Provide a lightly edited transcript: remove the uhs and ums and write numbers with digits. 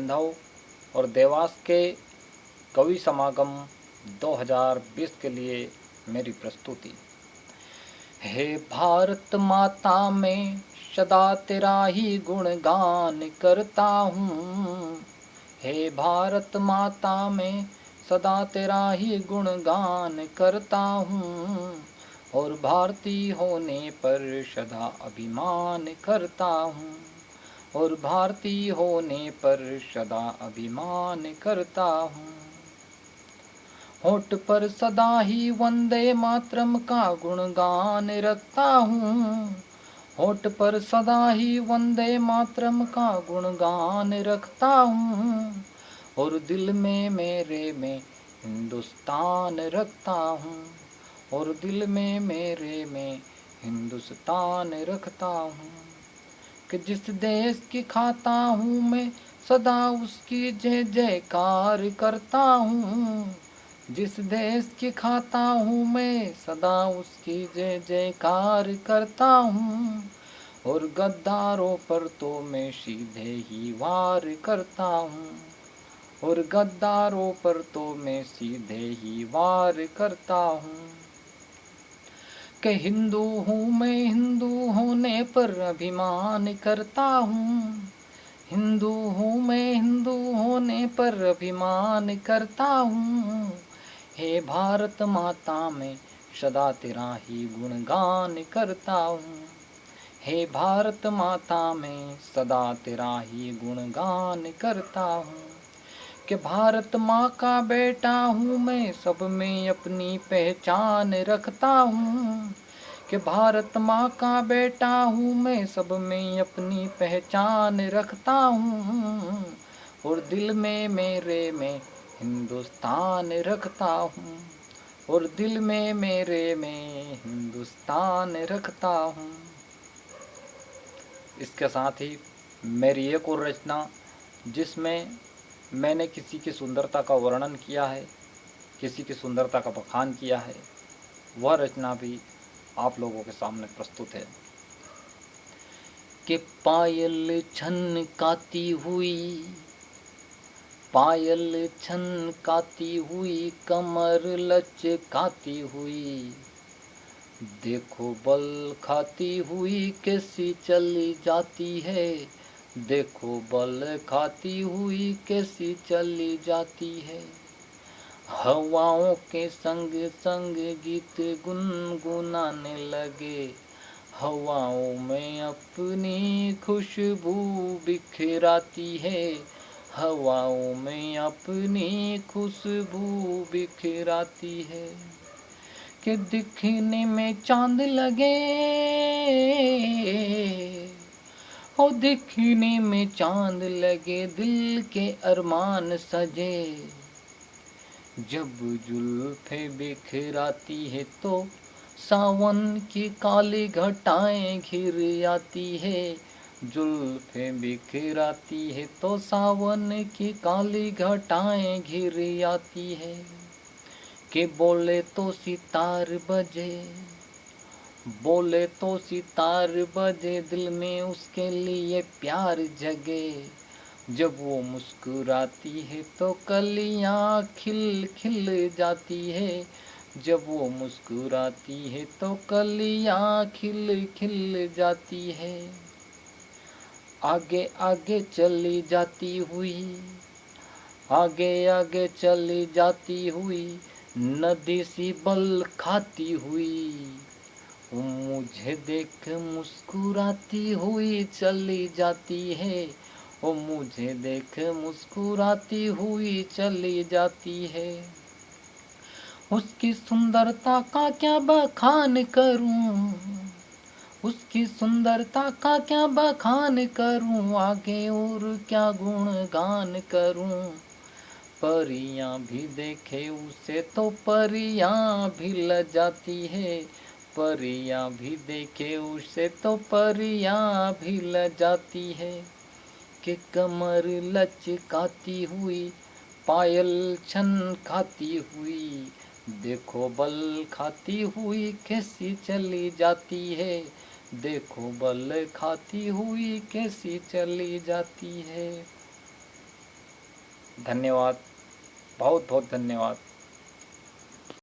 सिंधव और देवास के कवि समागम 2020 के लिए मेरी प्रस्तुति। हे भारत माता, मैं सदा तेरा ही गुणगान करता हूँ। हे भारत माता, मैं सदा तेरा ही गुणगान करता हूँ और भारतीय होने पर सदा अभिमान करता हूँ और भारतीय होने पर सदा अभिमान करता हूँ। होठ पर सदा ही वंदे मातरम का गुणगान रखता हूँ। होठ पर सदा ही वंदे मातरम का गुणगान रखता हूँ और दिल में मेरे में हिंदुस्तान रखता हूँ और दिल में मेरे में हिंदुस्तान रखता हूँ कि जिस देश की खाता हूँ मैं सदा उसकी जय जयकार करता हूँ। जिस देश की खाता हूँ मैं सदा उसकी जय जयकार करता हूँ और गद्दारों पर तो मैं सीधे ही वार करता हूँ और गद्दारों पर तो मैं सीधे ही वार करता हूँ कि हिंदू हूँ मैं, हिंदू होने पर अभिमान करता हूँ। हिंदू हूँ मैं, हिंदू होने पर अभिमान करता हूँ। हे भारत माता, मैं सदा तेरा ही गुणगान करता हूँ। हे भारत माता, मैं सदा तेरा ही गुणगान करता हूँ कि भारत माँ का बेटा हूँ मैं, सब में अपनी पहचान रखता हूँ कि भारत माँ का बेटा हूँ मैं, सब में अपनी पहचान रखता हूँ और दिल में मेरे में हिंदुस्तान रखता हूँ और दिल में मेरे में हिंदुस्तान रखता हूँ। इसके साथ ही मेरी एक और रचना जिसमें मैंने किसी की सुंदरता का वर्णन किया है, किसी की सुंदरता का बखान किया है, वह रचना भी आप लोगों के सामने प्रस्तुत है कि पायल छनकाती हुई, पायल छनकाती हुई, कमर लचकाती हुई, देखो बल खाती हुई कैसी चली जाती है, देखो बल खाती हुई कैसी चली जाती है। हवाओं के संग संग गीत गुनगुनाने लगे, हवाओं में अपनी खुशबू बिखराती है, हवाओं में अपनी खुशबू बिखराती है कि दिखने में चांद लगे, ओ दिखने में चांद लगे, दिल के अरमान सजे, जब जुल्फे बिखराती है तो सावन की काली घटाएं घिर आती है, जुल्फे बिखराती है तो सावन की काली घटाएं घिर आती है कि बोले तो सितार बजे, बोले तो सितार बजे, दिल में उसके लिए प्यार जगे, जब वो मुस्कुराती है तो कलियां खिल खिल जाती है, जब वो मुस्कुराती है तो कलियां खिल खिल जाती है। आगे आगे चली जाती हुई, आगे आगे चली जाती हुई, नदी सी बल खाती हुई, वो मुझे देख मुस्कुराती हुई चली जाती है, वो मुझे देख मुस्कुराती हुई चली जाती है। उसकी सुंदरता का क्या बखान करूं, उसकी सुंदरता का क्या बखान करूं, आगे और क्या गुणगान करूं। परियां भी देखे उसे तो परियां भी लजाती है, परियां भी देखे उसे तो परियां भी लजाती है कि कमर लचकाती हुई, पायल छन खाती हुई, देखो बल खाती हुई कैसी चली जाती है, देखो बल खाती हुई कैसी चली जाती है। धन्यवाद, बहुत बहुत धन्यवाद।